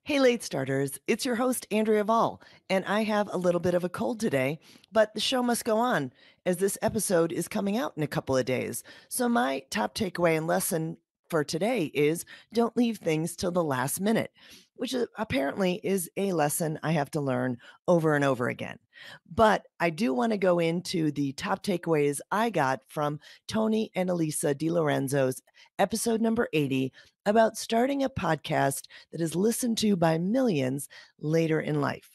Hey, late starters, it's your host, Andrea Vall, and I have a little bit of a cold today, but the show must go on as this episode is coming out in a couple of days. So, my top takeaway and lesson for today is don't leave things till the last minute, which apparently is a lesson I have to learn over and over again. But I do want to go into the top takeaways I got from Tony and Alisa DiLorenzo's episode number 80 about starting a podcast that is listened to by millions later in life.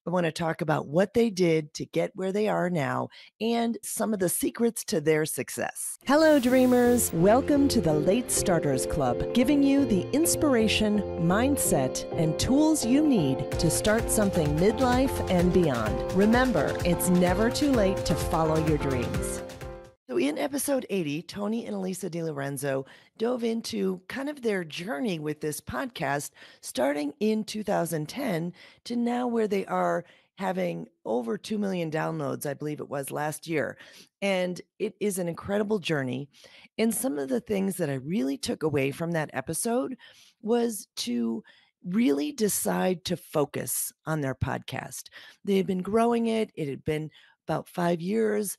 I want to talk about what they did to get where they are now and some of the secrets to their success. Hello, dreamers. Welcome to the Late Starters Club, giving you the inspiration, mindset, and tools you need to start something midlife and beyond. Remember, it's never too late to follow your dreams. So, in episode 80, Tony and Alisa DiLorenzo dove into kind of their journey with this podcast, starting in 2010 to now where they are having over 2 million downloads, I believe it was last year. And it is an incredible journey. And some of the things that I really took away from that episode was to really decide to focus on their podcast. They had been growing it, it had been about 5 years.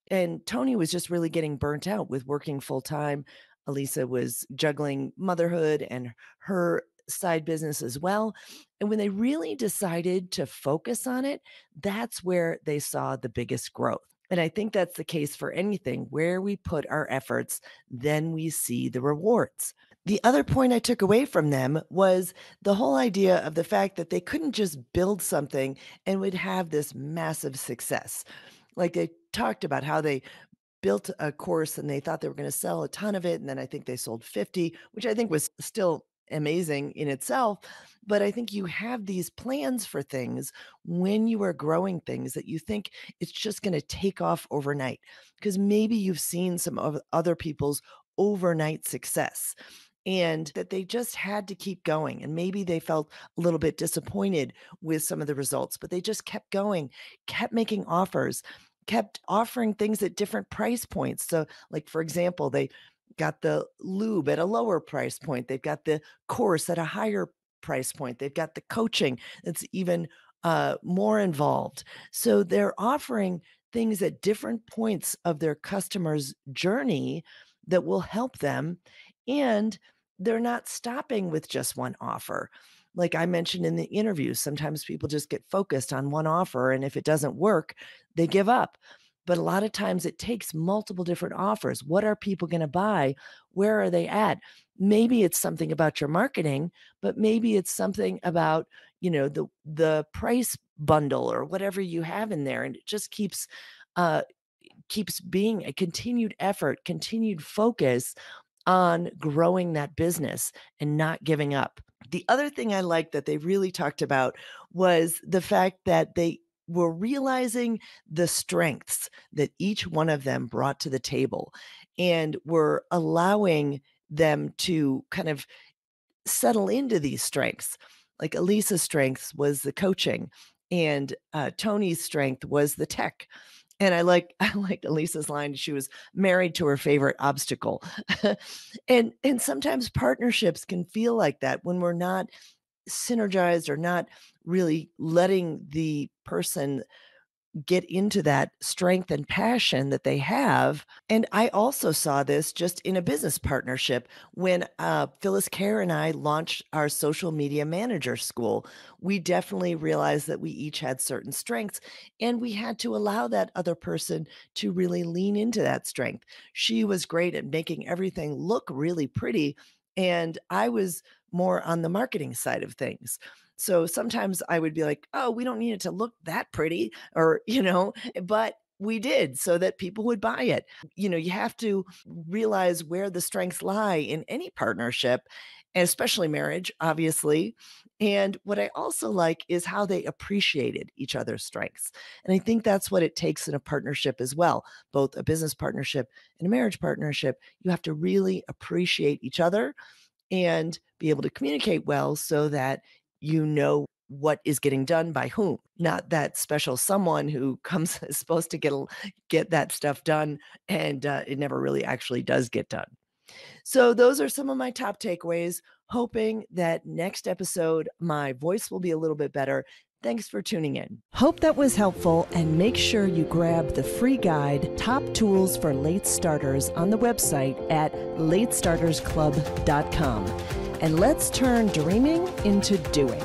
And Tony was just really getting burnt out with working full time. Alisa was juggling motherhood and her side business as well. And when they really decided to focus on it, that's where they saw the biggest growth. And I think that's the case for anything where we put our efforts, then we see the rewards. The other point I took away from them was the whole idea of the fact that they couldn't just build something and would have this massive success. Like they talked about how they built a course and they thought they were going to sell a ton of it. And then I think they sold 50, which I think was still amazing in itself. But I think you have these plans for things when you are growing things that you think it's just going to take off overnight. Because maybe you've seen some of other people's overnight success and that they just had to keep going. And maybe they felt a little bit disappointed with some of the results, but they just kept going, kept making offers, kept offering things at different price points. So, like, for example, they got the lube at a lower price point, they've got the course at a higher price point, they've got the coaching that's even more involved. So, they're offering things at different points of their customers' journey that will help them. And they're not stopping with just one offer. Like I mentioned in the interview, sometimes people just get focused on one offer, and if it doesn't work, they give up. But a lot of times it takes multiple different offers. What are people going to buy? Where are they at? Maybe it's something about your marketing, but maybe it's something about, the price bundle or whatever you have in there. And it just uh keeps being a continued effort, continued focus on growing that business and not giving up. The other thing I liked that they really talked about was the fact that they were realizing the strengths that each one of them brought to the table and were allowing them to kind of settle into these strengths. Like Elisa's strengths was the coaching, and Tony's strength was the tech. And I like Elisa's line. She was married to her favorite obstacle. And sometimes partnerships can feel like that when we're not synergized or not really letting the person get into that strength and passion that they have. And I also saw this just in a business partnership when Phyllis Kerr and I launched our social media manager school. We definitely realized that we each had certain strengths, and we had to allow that other person to really lean into that strength. She was great at making everything look really pretty, and I was more on the marketing side of things. So sometimes I would be like, oh, we don't need it to look that pretty, or, but we did so that people would buy it. You have to realize where the strengths lie in any partnership, and especially marriage, obviously. And what I also like is how they appreciated each other's strengths. And I think that's what it takes in a partnership as well, both a business partnership and a marriage partnership. You have to really appreciate each other and be able to communicate well so that you know what is getting done by whom, not that special someone who comes is supposed to get that stuff done, and it never really actually does get done. So those are some of my top takeaways. hoping that next episode my voice will be a little bit better. Thanks for tuning in. Hope that was helpful, and make sure you grab the free guide, Top Tools for Late Starters, on the website at latestartersclub.com. And let's turn dreaming into doing.